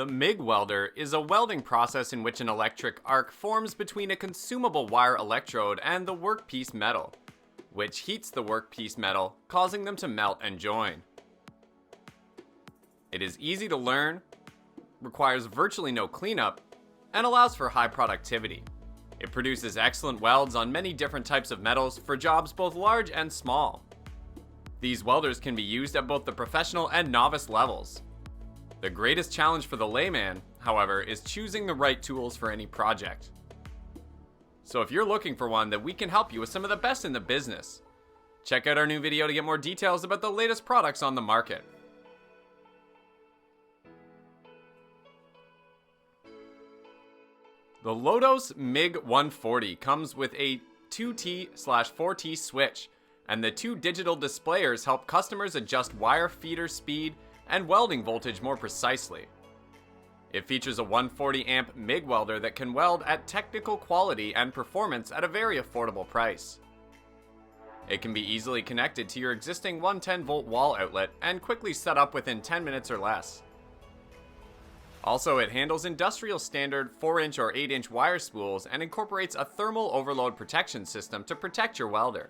The MIG welder is a welding process in which an electric arc forms between a consumable wire electrode and the workpiece metal, which heats the workpiece metal, causing them to melt and join. It is easy to learn, requires virtually no cleanup, and allows for high productivity. It produces excellent welds on many different types of metals for jobs both large and small. These welders can be used at both the professional and novice levels. The greatest challenge for the layman, however, is choosing the right tools for any project. So if you're looking for one, then we can help you with some of the best in the business. Check out our new video to get more details about the latest products on the market. The Lotos MIG 140 comes with a 2T/4T switch, and the two digital displayers help customers adjust wire feeder speed and welding voltage more precisely. It features a 140 amp MIG welder that can weld at technical quality and performance at a very affordable price. It can be easily connected to your existing 110 volt wall outlet and quickly set up within 10 minutes or less. Also, it handles industrial standard 4-inch or 8-inch wire spools and incorporates a thermal overload protection system to protect your welder.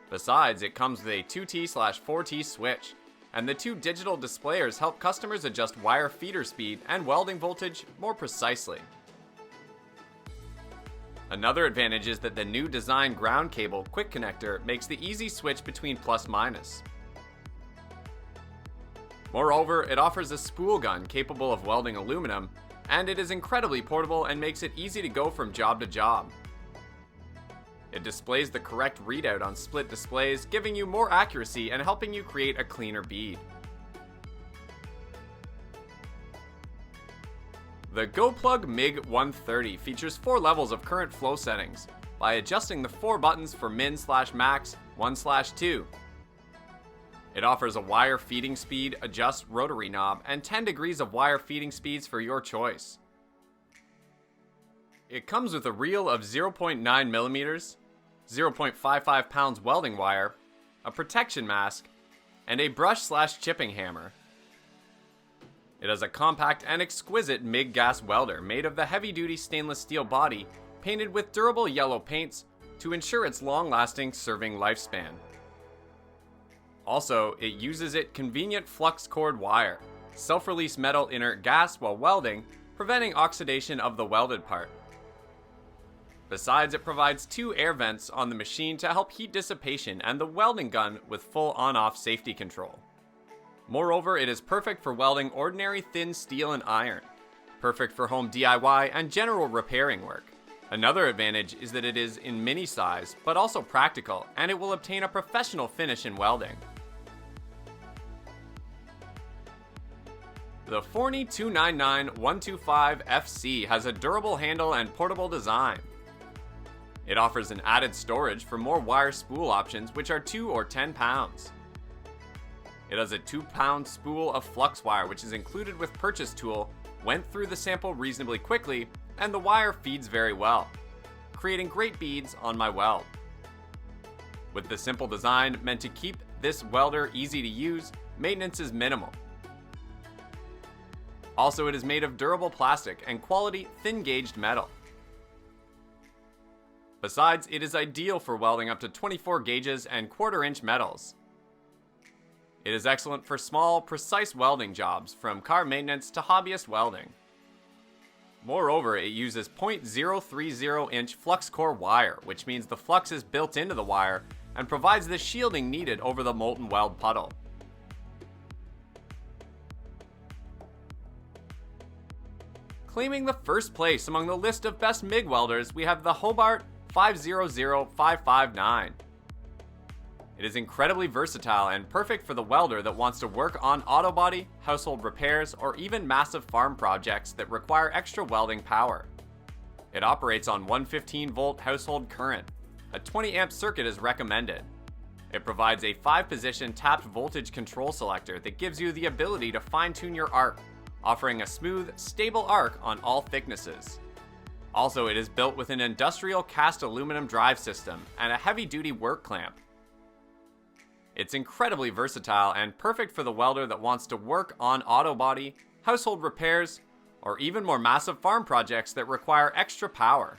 Besides, it comes with a 2T/4T switch, and the two digital displayers help customers adjust wire feeder speed and welding voltage more precisely. Another advantage is that the new design ground cable quick connector makes the easy switch between plus/minus. Moreover, it offers a spool gun capable of welding aluminum, and it is incredibly portable and makes it easy to go from job to job. It displays the correct readout on split displays, giving you more accuracy and helping you create a cleaner bead. The GoPlug MIG 130 features 4 levels of current flow settings by adjusting the 4 buttons for min/max, 1/2. It offers a wire feeding speed adjust rotary knob and 10 degrees of wire feeding speeds for your choice. It comes with a reel of 0.9 millimeters, 0.55 pounds welding wire, a protection mask, and a brush/chipping hammer. It has a compact and exquisite MIG gas welder made of the heavy-duty stainless steel body painted with durable yellow paints to ensure its long-lasting serving lifespan. Also, it uses its convenient flux cord wire, self-release metal inert gas while welding, preventing oxidation of the welded part. Besides, it provides 2 air vents on the machine to help heat dissipation and the welding gun with full on-off safety control. Moreover, it is perfect for welding ordinary thin steel and iron, perfect for home DIY and general repairing work. Another advantage is that it is in mini size, but also practical, and it will obtain a professional finish in welding. The Forney 299125FC has a durable handle and portable design. It offers an added storage for more wire spool options, which are 2 or 10 pounds. It has a 2-pound spool of flux wire, which is included with purchase tool, went through the sample reasonably quickly, and the wire feeds very well, creating great beads on my weld. With the simple design meant to keep this welder easy to use, maintenance is minimal. Also, it is made of durable plastic and quality thin-gauged metal. Besides, it is ideal for welding up to 24 gauges and 1/4-inch metals. It is excellent for small, precise welding jobs, from car maintenance to hobbyist welding. Moreover, it uses 0.030-inch flux core wire, which means the flux is built into the wire and provides the shielding needed over the molten weld puddle. Claiming the first place among the list of best MIG welders, we have the Hobart 500559. It is incredibly versatile and perfect for the welder that wants to work on auto body, household repairs, or even massive farm projects that require extra welding power. It operates on 115-volt household current. A 20-amp circuit is recommended. It provides a 5-position tapped voltage control selector that gives you the ability to fine-tune your arc, offering a smooth, stable arc on all thicknesses. Also, it is built with an industrial cast aluminum drive system and a heavy-duty work clamp. It's incredibly versatile and perfect for the welder that wants to work on auto body, household repairs, or even more massive farm projects that require extra power.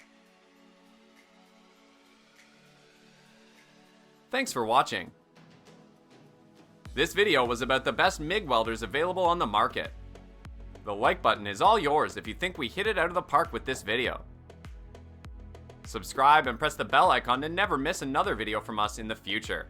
Thanks for watching. This video was about the best MIG welders available on the market. The like button is all yours if you think we hit it out of the park with this video. Subscribe and press the bell icon to never miss another video from us in the future.